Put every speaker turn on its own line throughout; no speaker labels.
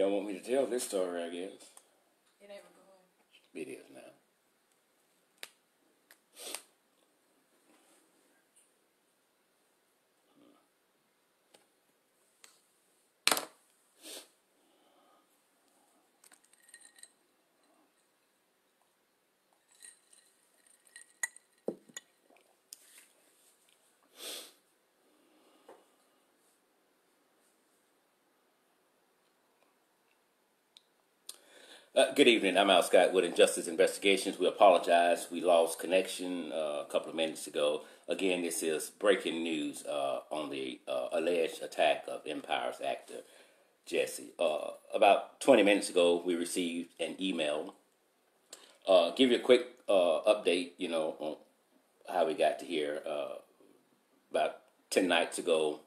Y'all want me to tell this story, I guess.
It ain't recording.
It is now. Good evening. I'm Al Scott with Injustice Investigations. We apologize. We lost connection a couple of minutes ago. Again, this is breaking news on the alleged attack of Empire's actor, Jussie. About 20 minutes ago, we received an email. Give you a quick update, on how we got to here. About 10 nights ago,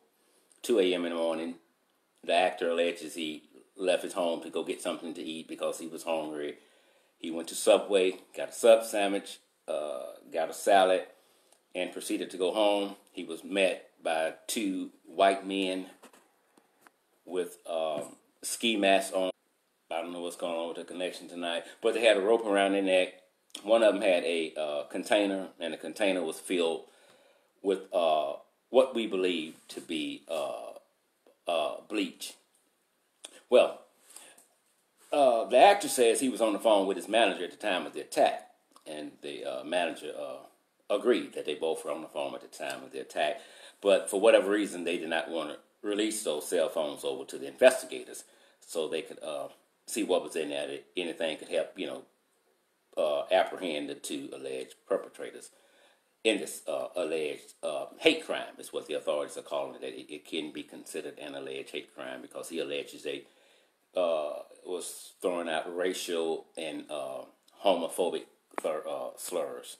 2 a.m. in the morning, the actor alleges he left his home to go get something to eat because he was hungry. He went to Subway, got a sub sandwich, got a salad, and proceeded to go home. He was met by two white men with ski masks on. I don't know what's going on with the connection tonight, but they had a rope around their neck. One of them had a container, and the container was filled with what we believe to be bleach. Well, the actor says he was on the phone with his manager at the time of the attack, and the manager agreed that they both were on the phone at the time of the attack. But for whatever reason, they did not want to release those cell phones over to the investigators so they could see what was in there. That anything could help, apprehend the two alleged perpetrators in this alleged hate crime, is what the authorities are calling it. That it can be considered an alleged hate crime because he alleges they was throwing out racial and homophobic slurs.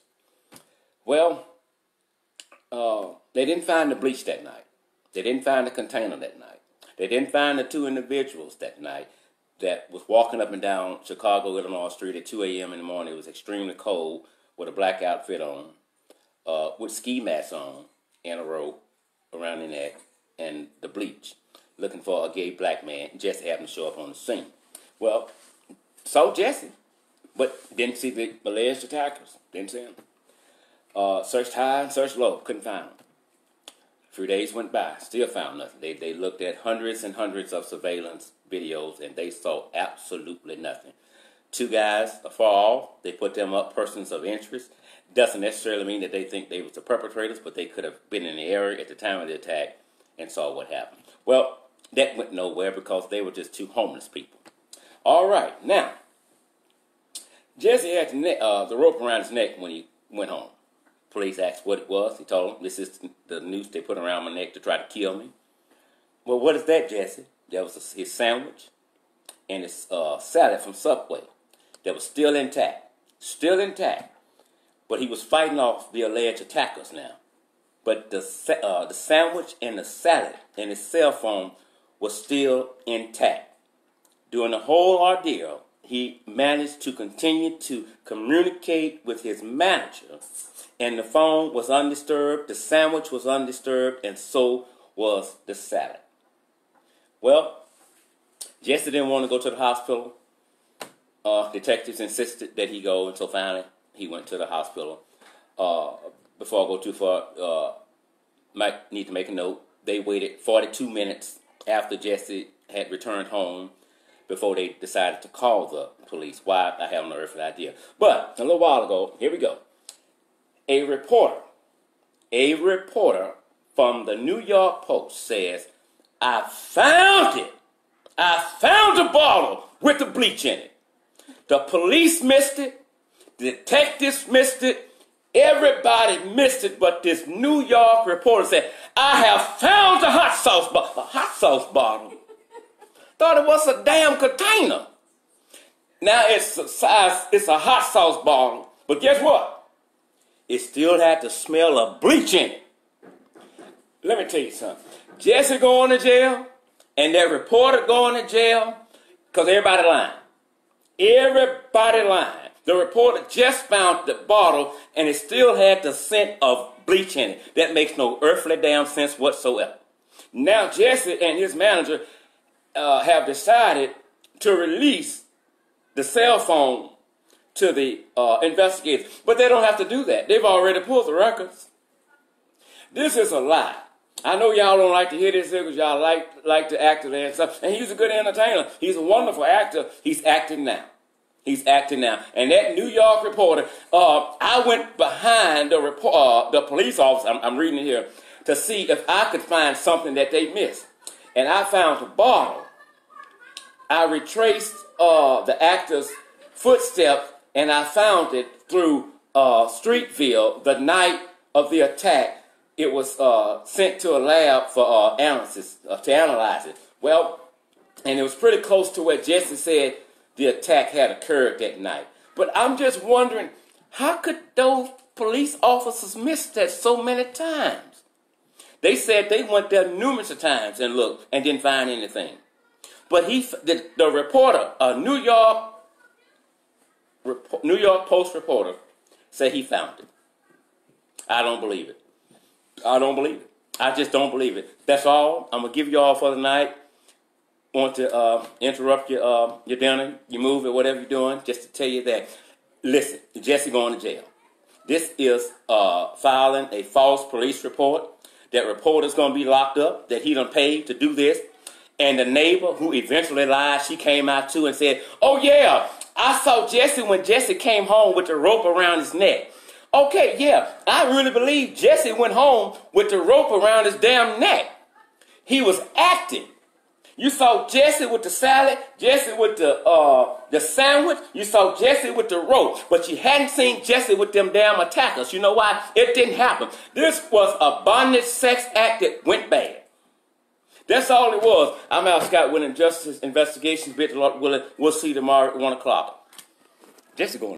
Well, they didn't find the bleach that night. They didn't find the container that night. They didn't find the two individuals that night that was walking up and down Chicago, Illinois Street at 2 a.m. in the morning. It was extremely cold with a black outfit on, with ski masks on and a rope around the neck and the bleach, looking for a gay black man. Jussie happened to show up on the scene. Well, saw Jussie, but didn't see the alleged attackers. Didn't see him. Searched high and searched low. Couldn't find him. A few days went by. Still found nothing. They looked at hundreds and hundreds of surveillance videos, and they saw absolutely nothing. Two guys afar off. They put them up, persons of interest. Doesn't necessarily mean that they think they was the perpetrators, but they could have been in the area at the time of the attack and saw what happened. Well, that went nowhere because they were just two homeless people. All right, now, Jussie had the rope around his neck when he went home. Police asked what it was. He told them, this is the noose they put around my neck to try to kill me. Well, what is that, Jussie? That was his sandwich and his salad from Subway that was still intact. Still intact. But he was fighting off the alleged attackers now. But the sandwich and the salad and his cell phone was still intact. During the whole ordeal, he managed to continue to communicate with his manager, and the phone was undisturbed, the sandwich was undisturbed, and so was the salad. Well, Jussie didn't want to go to the hospital. Detectives insisted that he go, and so finally he went to the hospital. Before I go too far, might need to make a note. They waited 42 minutes after Jussie had returned home before they decided to call the police. Why? I have no earthly idea. But a little while ago, here we go. A reporter from the New York Post says, I found it. I found the bottle with the bleach in it. The police missed it. The detectives missed it. Everybody missed it, but this New York reporter said, I have found the hot sauce bottle. A hot sauce bottle? Thought it was a damn container. Now it's a hot sauce bottle, but guess what? It still had the smell of bleach in it. Let me tell you something. Jussie going to jail, and that reporter going to jail, because everybody lying. Everybody lying. The reporter just found the bottle, and it still had the scent of bleach in it. That makes no earthly damn sense whatsoever. Now Jussie and his manager have decided to release the cell phone to the investigators. But they don't have to do that. They've already pulled the records. This is a lie. I know y'all don't like to hear this because y'all like to act and stuff. And he's a good entertainer. He's a wonderful actor. He's acting now. He's acting now. And that New York reporter, I went behind the police officer, I'm reading it here, to see if I could find something that they missed. And I found a bottle. I retraced the actor's footsteps, and I found it through Street View the night of the attack. It was sent to a lab for analysis, to analyze it. Well, and it was pretty close to where Jussie said the attack had occurred that night. But I'm just wondering, how could those police officers miss that so many times? They said they went there numerous times and looked and didn't find anything. But the reporter, a New York Post reporter, said he found it. I don't believe it. I don't believe it. I just don't believe it. That's all. I'm going to give you all for the night. Want to interrupt your dinner, your movie, whatever you're doing, just to tell you that. Listen, Jussie going to jail. This is filing a false police report. That reporter's going to be locked up, that he done paid to do this. And the neighbor who eventually lied, she came out too and said, oh yeah, I saw Jussie when Jussie came home with the rope around his neck. Okay, yeah, I really believe Jussie went home with the rope around his damn neck. He was acting. You saw Jussie with the salad, Jussie with the sandwich. You saw Jussie with the rope. But you hadn't seen Jussie with them damn attackers. You know why? It didn't happen. This was a bondage sex act that went bad. That's all it was. I'm Al Scott with Injustice Investigations. We'll see tomorrow at 1 o'clock. Jussie going.